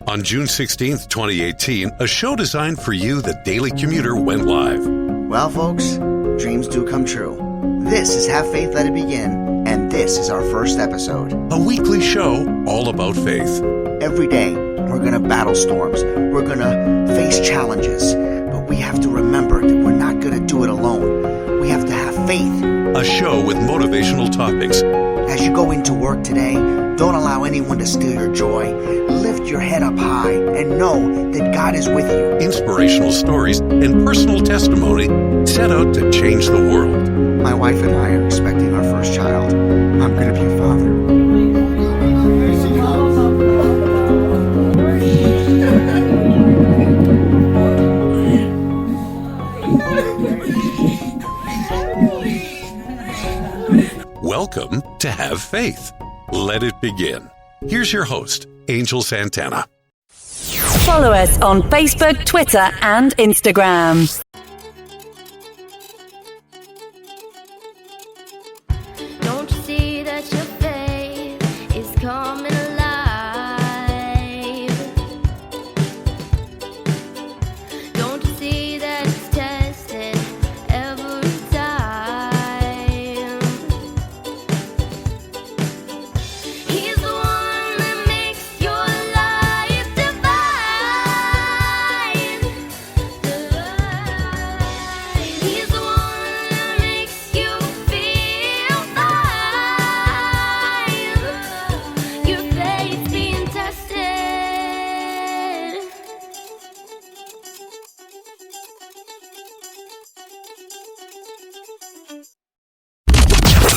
On June 16th, 2018, a show designed for you, the Daily Commuter, went live. Well, folks, dreams do come true. This is Have Faith, Let It Begin, and this is our first episode. A weekly show all about faith. Every day, we're going to battle storms. We're going to face challenges. But we have to remember that we're not going to do it alone. We have to have faith. A show with motivational topics. As you go into work today, don't allow anyone to steal your joy. Lift your head up high and know that God is with you. Inspirational stories and personal testimony set out to change the world. My wife and I are expecting our first child. I'm going to be a father. Welcome to Have Faith. Let it begin. Here's your host, Angel Santana. Follow us on Facebook, Twitter, and Instagram. Don't you see that your faith is coming alive? Don't you see that it's tested every time? He's the one that makes your life divine. He's the one that makes you feel fine. Your faith's being tested.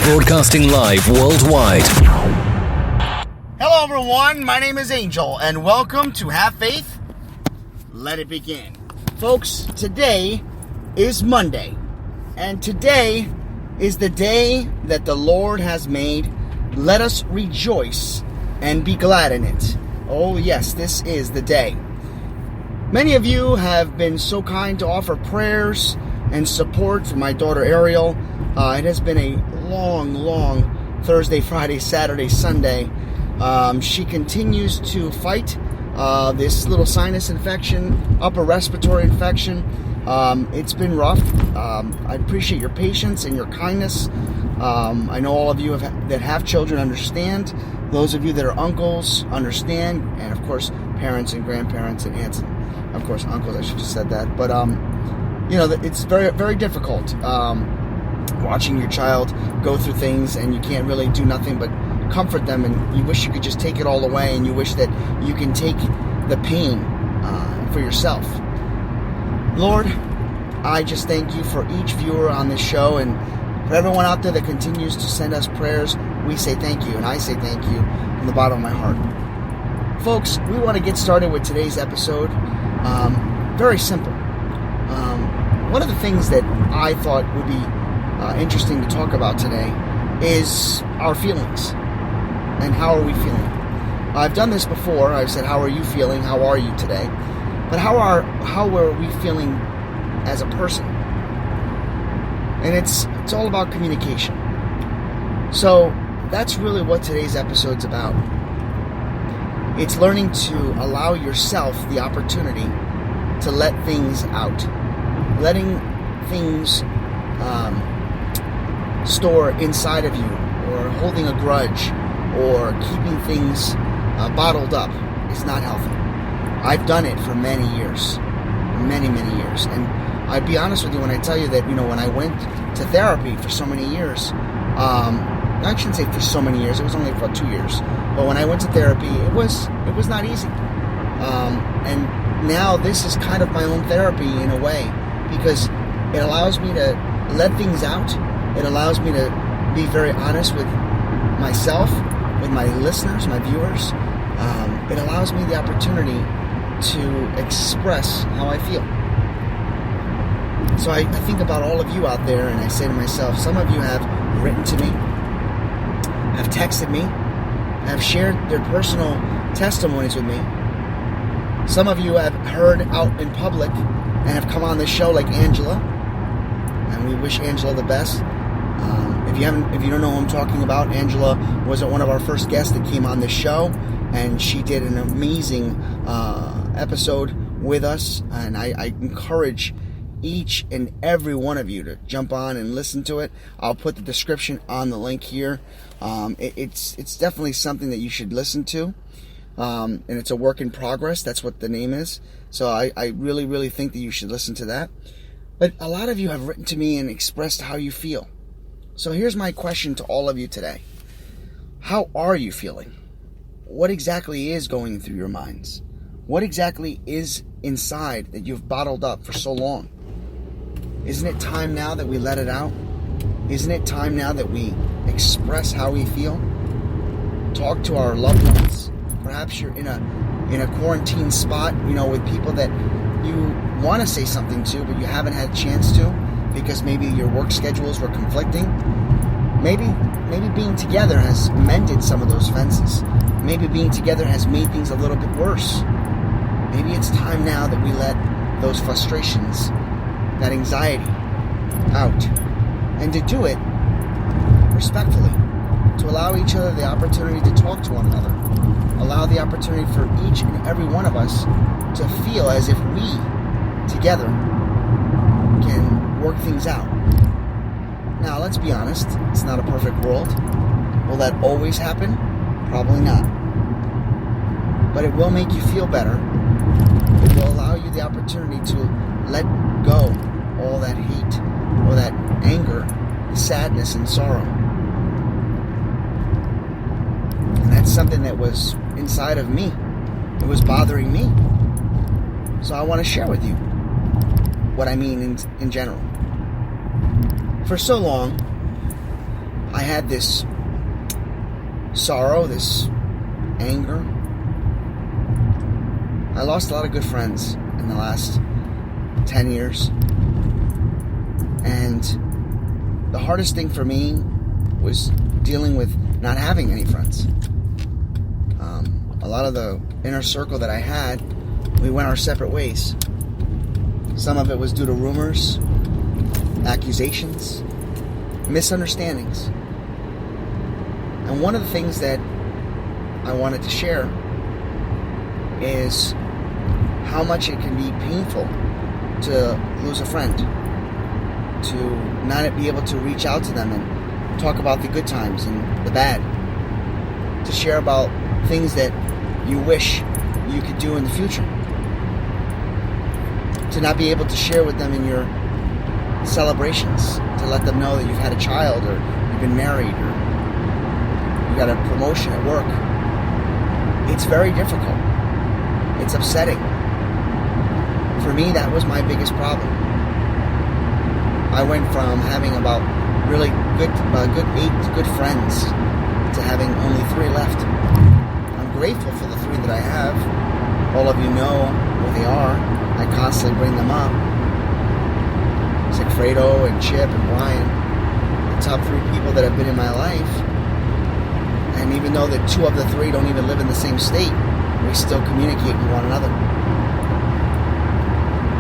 Broadcasting live worldwide. Hello, everyone. My name is Angel, and welcome to Have Faith, Let It Begin. Folks, today is Monday, and today is the day that the Lord has made. Let us rejoice and be glad in it. Oh, yes, this is the day. Many of you have been so kind to offer prayers and support for my daughter Ariel. It has been a long Thursday, Friday, Saturday, Sunday. She continues to fight this little sinus infection, upper respiratory infection. It's been rough. I appreciate your patience and your kindness. I know all of you that have children understand. Those of you that are uncles understand. And of course, parents and grandparents and aunts. And of course, uncles, I should have said that. But, it's very, very difficult watching your child go through things, and you can't really do nothing but comfort them, and you wish you could just take it all away, and you wish that you can take the pain for yourself. Lord, I just thank you for each viewer on this show, and for everyone out there that continues to send us prayers. We say thank you, and I say thank you from the bottom of my heart. Folks, we want to get started with today's episode. Very simple. One of the things that I thought would be interesting to talk about today is our feelings and how are we feeling. I've done this before. I've said, how are you feeling? How are you today? But how are we feeling as a person? And it's all about communication. So that's really what today's episode's about. It's learning to allow yourself the opportunity to let things out. Letting things store inside of you, or holding a grudge, or keeping things bottled up is not healthy. I've done it for many years, and I'd be honest with you when I tell you that, when I went to therapy for so many years, I shouldn't say for so many years, it was only about 2 years, but when I went to therapy, it was not easy. And now this is kind of my own therapy in a way, because it allows me to let things out. It allows me to be very honest with myself, with my listeners, my viewers. It allows me the opportunity to express how I feel. So I think about all of you out there, and I say to myself, some of you have written to me, have texted me, have shared their personal testimonies with me. Some of you have heard out in public and have come on this show like Angela, and we wish Angela the best. If you don't know who I'm talking about, Angela was one of our first guests that came on this show, and she did an amazing episode with us, and I encourage each and every one of you to jump on and listen to it. I'll put the description on the link here. It's definitely something that you should listen to, and it's a work in progress. That's what the name is. So I really, really think that you should listen to that. But a lot of you have written to me and expressed how you feel. So here's my question to all of you today. How are you feeling? What exactly is going through your minds? What exactly is inside that you've bottled up for so long? Isn't it time now that we let it out? Isn't it time now that we express how we feel? Talk to our loved ones. Perhaps you're in a quarantine spot, with people that you want to say something to, but you haven't had a chance to because maybe your work schedules were conflicting. Maybe being together has mended some of those fences. Maybe being together has made things a little bit worse. Maybe it's time now that we let those frustrations, that anxiety out, and to do it respectfully, to allow each other the opportunity to talk to one another, allow the opportunity for each and every one of us to feel as if we together can work things out. Now, let's be honest, it's not a perfect world. Will that always happen? Probably not. But it will make you feel better. It will allow you the opportunity to let go all that hate, all that anger, sadness, and sorrow. And that's something that was inside of me. It was bothering me. So I want to share with you what I mean in general. For so long, I had this sorrow, this anger. I lost a lot of good friends in the last 10 years. And the hardest thing for me was dealing with not having any friends. A lot of the inner circle that I had, we went our separate ways. Some of it was due to rumors, accusations, misunderstandings. And one of the things that I wanted to share is how much it can be painful to lose a friend, to not be able to reach out to them and talk about the good times and the bad, to share about things that you wish you could do in the future, to not be able to share with them in your celebrations, to let them know that you've had a child or you've been married or you got a promotion at work. It's very difficult. It's upsetting. For me, that was my biggest problem. I went from having about really good 8 good friends to having only 3 left. I'm grateful for the 3 that I have. All of you know who they are. I constantly bring them up. It's like Fredo and Chip and Brian, the top 3 people that have been in my life. And even though that 2 of the 3 don't even live in the same state, we still communicate with one another.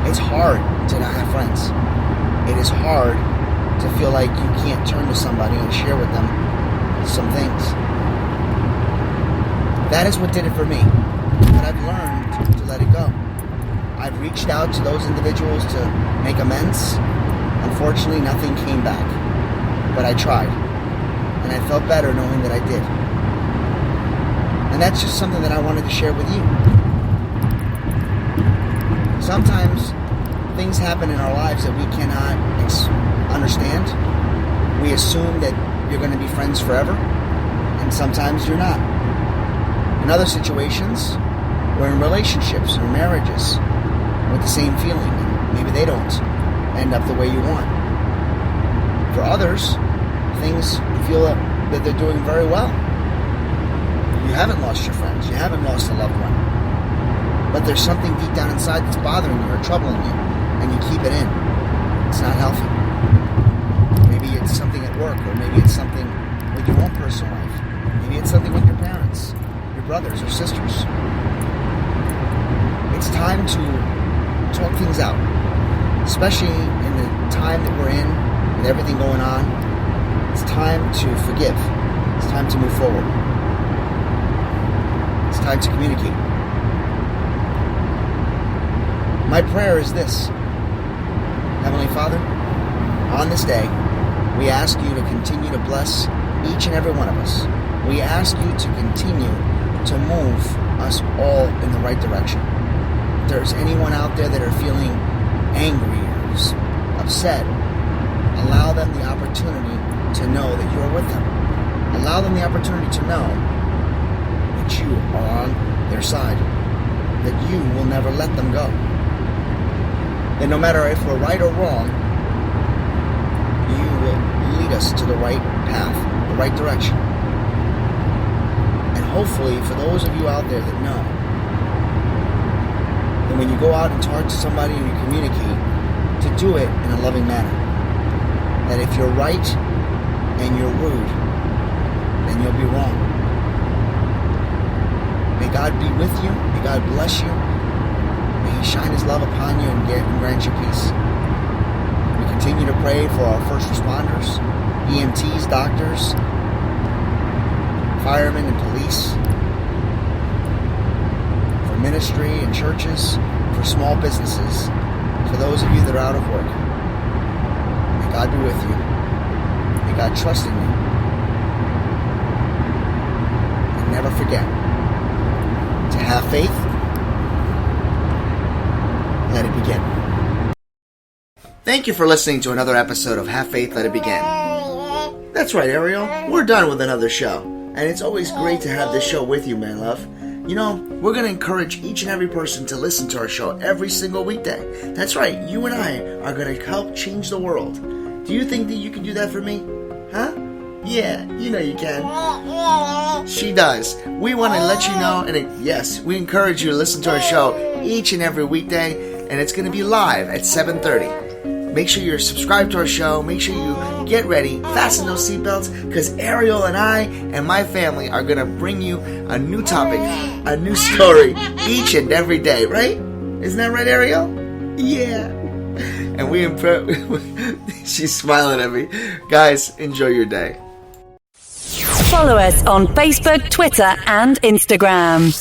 It's hard to not have friends. It is hard to feel like you can't turn to somebody and share with them some things. That is what did it for me. But I've learned to let it go. I've reached out to those individuals to make amends. Unfortunately, nothing came back. But I tried. And I felt better knowing that I did. And that's just something that I wanted to share with you. Sometimes things happen in our lives that we cannot understand. We assume that you're going to be friends forever, and sometimes you're not. In other situations, we're in relationships or marriages with the same feeling, and maybe they don't end up the way you want. For others, things feel that they're doing very well. You haven't lost your friends, you haven't lost a loved one, but there's something deep down inside that's bothering you or troubling you, and you keep it in. It's not healthy. Maybe it's something at work, or maybe it's something with your own personal life. Maybe it's something with your parents, your brothers or sisters. It's time to talk things out, especially in the time that we're in, with everything going on. It's time to forgive. It's time to move forward. It's time to communicate. My prayer is this. Heavenly Father, on this day, we ask you to continue to bless each and every one of us. We ask you to continue to move us all in the right direction. If there's anyone out there that are feeling angry or upset, allow them the opportunity to know that you are with them. Allow them the opportunity to know that you are on their side, that you will never let them go. And no matter if we're right or wrong, you will lead us to the right path, the right direction. And hopefully, for those of you out there that know, that when you go out and talk to somebody and you communicate, to do it in a loving manner. That if you're right and you're rude, then you'll be wrong. May God be with you. May God bless you. May He shine His love upon you and grant you peace. We continue to pray for our first responders, EMTs, doctors, firemen and police, for ministry and churches, for small businesses, for those of you that are out of work. May God be with you. May God trust in you. And never forget to have faith. Let it begin. Thank you for listening to another episode of Have Faith, Let It Begin. That's right, Ariel. We're done with another show. And it's always great to have this show with you, my love. You know, we're going to encourage each and every person to listen to our show every single weekday. That's right, you and I are going to help change the world. Do you think that you can do that for me? Huh? Yeah, you know you can. She does. We want to let you know, and yes, we encourage you to listen to our show each and every weekday, and it's going to be live at 7:30. Make sure you're subscribed to our show. Make sure you get ready, fasten those seatbelts, because Ariel and I and my family are going to bring you a new topic, a new story each and every day, right? Isn't that right, Ariel? Yeah. And she's smiling at me. Guys, enjoy your day. Follow us on Facebook, Twitter, and Instagram.